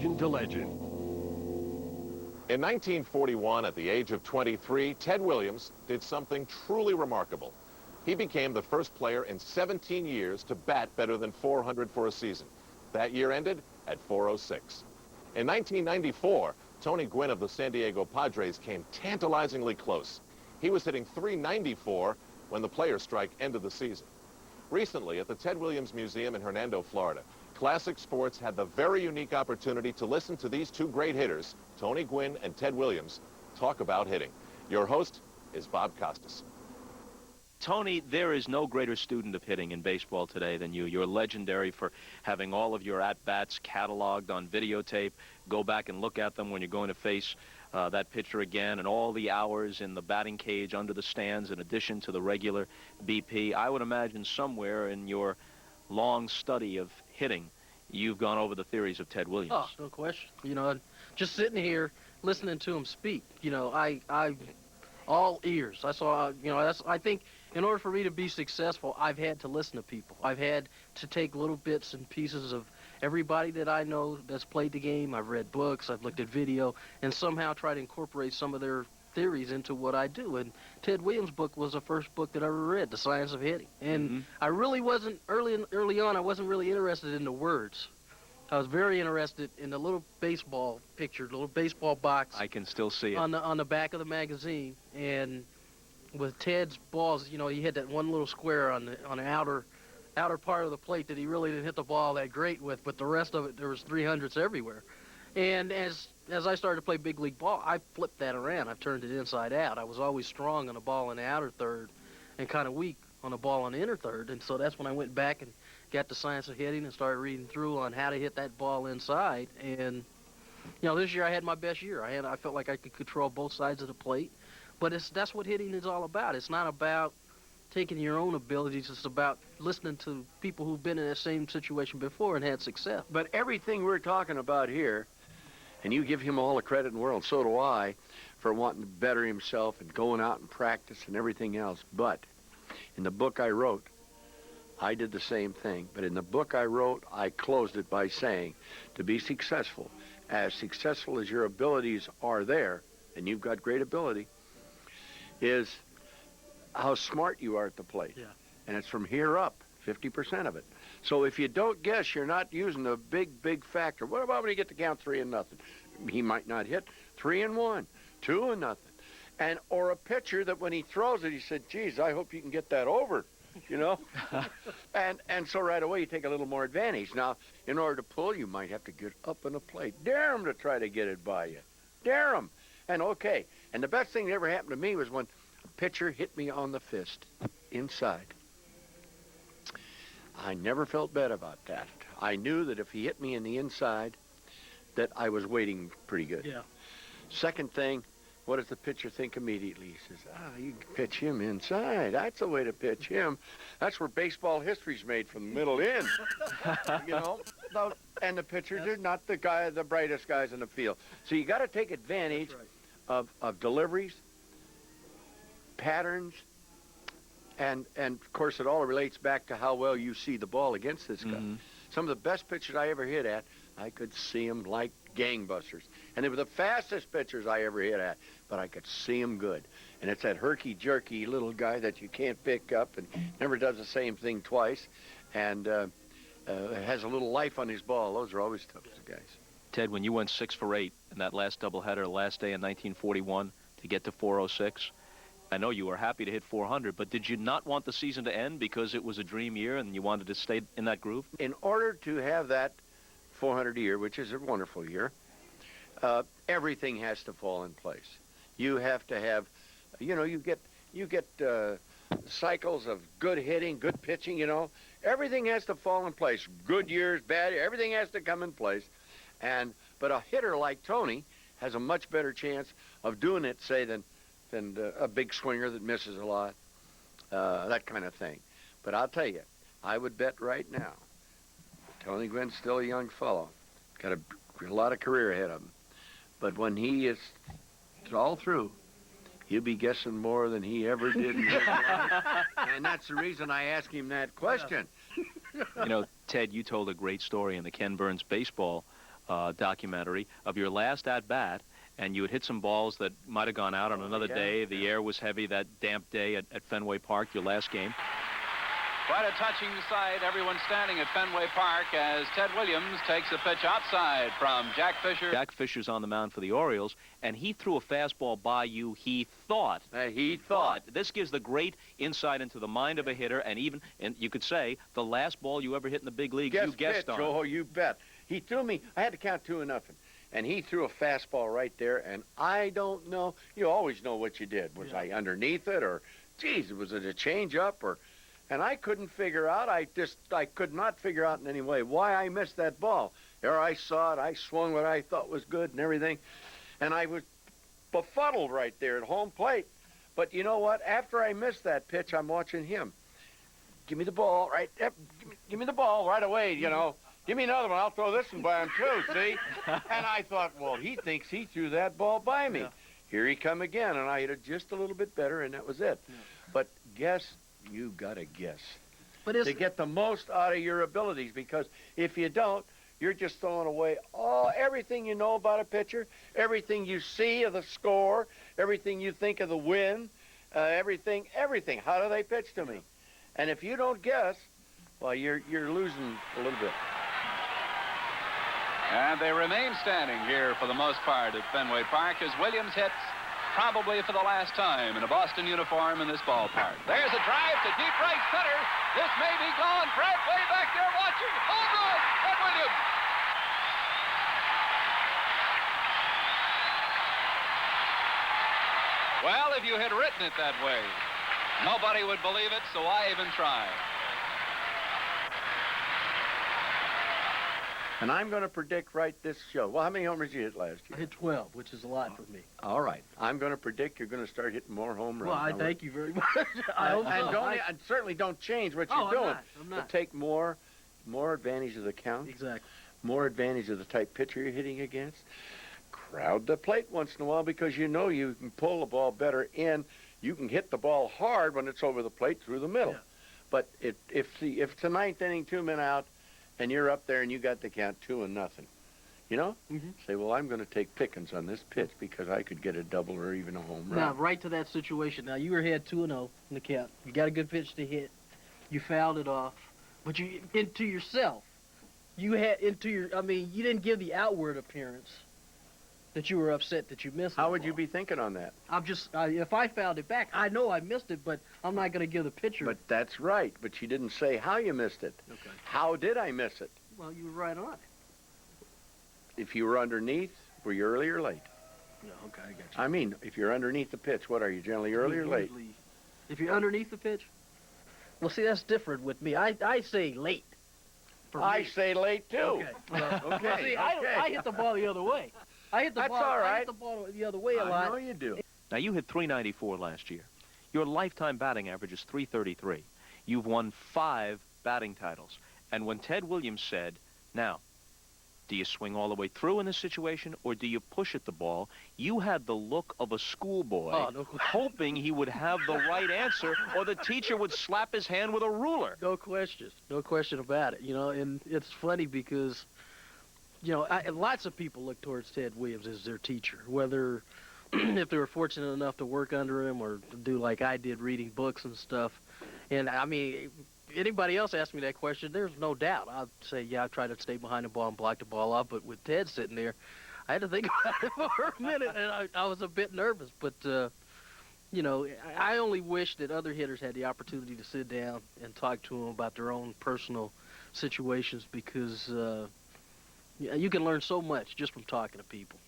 legend to legend. In 1941, at the age of 23, Ted Williams did something truly remarkable. He became the first player in 17 years to bat better than 400 for a season. That year ended at 406. In 1994, Tony Gwynn of the San Diego Padres came tantalizingly close. He was hitting 394 when the players' strike ended the season. Recently, at the Ted Williams Museum in Hernando, Florida, Classic Sports had the very unique opportunity to listen to these two great hitters, Tony Gwynn and Ted Williams, talk about hitting. Your host is Bob Costas. Tony, there is no greater student of hitting in baseball today than you. You're legendary for having all of your at-bats cataloged on videotape. Go back and look at them when you're going to face that pitcher again, and all the hours in the batting cage under the stands in addition to the regular BP. I would imagine somewhere in your long study of hitting, you've gone over the theories of Ted Williams. Oh, no question. You know, just sitting here listening to him speak, you know, I all ears. I saw, you know, I think in order for me to be successful, I've had to listen to people. I've had to take little bits and pieces of everybody that I know that's played the game. I've read books, I've looked at video, and somehow try to incorporate some of their theories into what I do. And Ted Williams' book was the first book that I ever read, The Science of Hitting. And I really wasn't, early on, I wasn't really interested in the words. I was very interested in the little baseball picture, the little baseball box. I can still see it. On the back of the magazine. And with Ted's balls, you know, he hit that one little square on the outer part of the plate that he really didn't hit the ball that great with, but the rest of it, there was 300s everywhere. And as I started to play big league ball, I flipped that around. I've turned it inside out. I was always strong on the ball in the outer third and kind of weak on the ball on the inner third. And so that's when I went back and got The Science of Hitting and started reading through on how to hit that ball inside. And, you know, this year I had my best year. I felt like I could control both sides of the plate. But that's what hitting is all about. It's not about taking your own abilities. It's about listening to people who've been in that same situation before and had success. But everything we're talking about here, and you give him all the credit in the world, so do I, for wanting to better himself and going out and practice and everything else. But in the book I wrote, I did the same thing. But in the book I wrote, I closed it by saying, to be successful as your abilities are there, and you've got great ability, is how smart you are at the plate. Yeah. And it's from here up, 50% of it. So if you don't guess, you're not using a big factor. What about when you get to count 3-0? He might not hit 3-1, 2-0. And or a pitcher that when he throws it, he said, geez, I hope you can get that over, you know? and so right away you take a little more advantage. Now, in order to pull, you might have to get up on the plate. Dare him to try to get it by you. Dare him. And okay. And the best thing that ever happened to me was when a pitcher hit me on the fist inside. I never felt bad about that. I knew that if he hit me in the inside, that I was waiting pretty good. Yeah. Second thing, what does the pitcher think immediately? He says, you can pitch him inside. That's the way to pitch him. That's where baseball history's made, from the middle in. You know? And the pitchers are not the brightest guys in the field. So you got to take advantage of deliveries, patterns, and of course it all relates back to how well you see the ball against this guy. Some of the best pitchers I ever hit at, I could see them like gangbusters. And they were the fastest pitchers I ever hit at, but I could see them good. And it's that herky-jerky little guy that you can't pick up and never does the same thing twice, and has a little life on his ball. Those are always tough guys. Ted, when you went 6 for 8 in that last doubleheader, last day in 1941, to get to 406, I know you were happy to hit 400, but did you not want the season to end because it was a dream year and you wanted to stay in that groove? In order to have that 400 year, which is a wonderful year, everything has to fall in place. You have to have, you know, you get cycles of good hitting, good pitching, you know. Everything has to fall in place. Good years, bad years, everything has to come in place. But a hitter like Tony has a much better chance of doing it, say, than a big swinger that misses a lot, that kind of thing. But I'll tell you, I would bet right now, Tony Gwynn's still a young fellow, got a lot of career ahead of him. But when he is all through, he'll be guessing more than he ever did in his life. And that's the reason I asked him that question. You know, Ted, you told a great story in the Ken Burns baseball documentary of your last at-bat, and you had hit some balls that might have gone out on another day. The air was heavy that damp day at Fenway Park, your last game. Quite a touching sight. Everyone standing at Fenway Park as Ted Williams takes a pitch outside from Jack Fisher. Jack Fisher's on the mound for the Orioles, and he threw a fastball by you. He thought. This gives the great insight into the mind of a hitter, and even, and you could say, the last ball you ever hit in the big leagues, you guessed on. Oh, you bet. He threw me. I had to count 2-0. And he threw a fastball right there, and I don't know. You always know what you did. Was I underneath it, or, geez, was it a change-up, or... And I couldn't figure out, I could not figure out in any way why I missed that ball. There I saw it, I swung what I thought was good and everything, and I was befuddled right there at home plate. But you know what? After I missed that pitch, I'm watching him. Give me the ball, right? Give me the ball right away, you know. Give me another one, I'll throw this one by him too, see? And I thought, well, he thinks he threw that ball by me. Yeah. Here he come again, and I hit it just a little bit better, and that was it. Yeah. But guess... You gotta guess. But to get the most out of your abilities, because if you don't, you're just throwing away everything you know about a pitcher, everything you see of the score, everything you think of the win, everything. How do they pitch to me? And if you don't guess, well, you're losing a little bit. And they remain standing here for the most part at Fenway Park as Williams hits probably for the last time in a Boston uniform in this ballpark. There's a drive to deep right center. This may be gone. Fred way back there watching. Oh, good. Ted Williams. Well, if you had written it that way, nobody would believe it, so I even tried. And I'm going to predict right this show. Well, how many homers did you hit last year? I hit 12, which is a lot for me. All right. I'm going to predict you're going to start hitting more home runs. Well, I thank you very much. I hope so. And certainly don't change what you're doing. I'm not. But take more advantage of the count. Exactly. More advantage of the type pitcher you're hitting against. Crowd the plate once in a while because you know you can pull the ball better in. You can hit the ball hard when it's over the plate through the middle. Yeah. But if it's a ninth inning, 2 men out, and you're up there and you got the count 2-0, you know? Say, well, I'm going to take Pickens on this pitch because I could get a double or even a home run. Now, right to that situation. Now, you were ahead 2-0 in the count. You got a good pitch to hit. You fouled it off. But you, into yourself, you didn't give the outward appearance that you were upset that you missed it. How would you be thinking on that? If I fouled it back, I know I missed it, but I'm not going to give the pitcher. But that's right. But you didn't say how you missed it. Okay. How did I miss it? Well, you were right on it. If you were underneath, were you early or late? No, okay, I got you. I mean, if you're underneath the pitch, what are you, generally early or late? If you're underneath the pitch? Well, see, that's different with me. I say late. I say late, too. Okay. Okay. See, I hit the ball the other way. I hit the ball the other way a lot. I know you do. Now, you hit .394 last year. Your lifetime batting average is .333. You've won 5 batting titles. And when Ted Williams said, now, do you swing all the way through in this situation, or do you push at the ball? You had the look of a schoolboy, hoping he would have the right answer, or the teacher would slap his hand with a ruler. No question about it. You know, and it's funny because, you know, lots of people look towards Ted Williams as their teacher, whether if they were fortunate enough to work under him or to do like I did, reading books and stuff. And I mean, anybody else asked me that question, there's no doubt. I'd say, yeah, I try to stay behind the ball and block the ball up. But with Ted sitting there, I had to think about it for a minute, and I was a bit nervous. But, you know, I only wish that other hitters had the opportunity to sit down and talk to them about their own personal situations because you can learn so much just from talking to people.